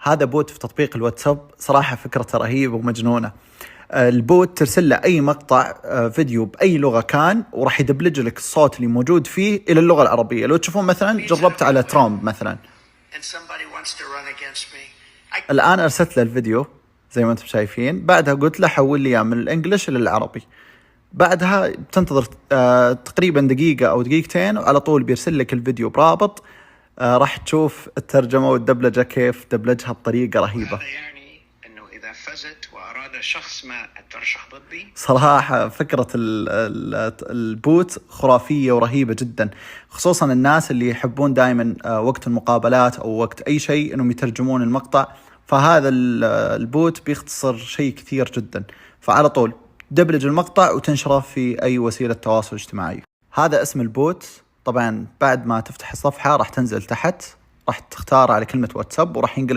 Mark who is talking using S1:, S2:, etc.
S1: هذا بوت في تطبيق الواتساب، صراحة فكرته رهيبة ومجنونة. البوت ترسل له أي مقطع فيديو بأي لغة كان، وراح يدبلج لك الصوت اللي موجود فيه إلى اللغة العربية. لو تشوفون مثلا جربت على ترامب مثلا، الآن أرسلت له الفيديو زي ما أنتم شايفين، بعدها قلت له حول لي من الإنجليش إلى العربي. بعدها بتنتظر تقريبا دقيقة أو دقيقتين، وعلى طول بيرسل لك الفيديو برابط. راح تشوف الترجمة والدبلجة كيف دبلجها بطريقة رهيبة.
S2: يعني أنه إذا فزت وأراد شخص ما الترشح ضدي.
S1: صراحة فكرة البوت خرافية ورهيبة جدا، خصوصا الناس اللي يحبون دائما وقت المقابلات أو وقت أي شيء أنهم يترجمون المقطع. فهذا البوت بيختصر شيء كثير جدا، فعلى طول دبلج المقطع وتنشره في أي وسيلة تواصل اجتماعي. هذا اسم البوت. طبعا بعد ما تفتح الصفحة راح تنزل تحت، راح تختار على كلمة واتساب، وراح ينقلك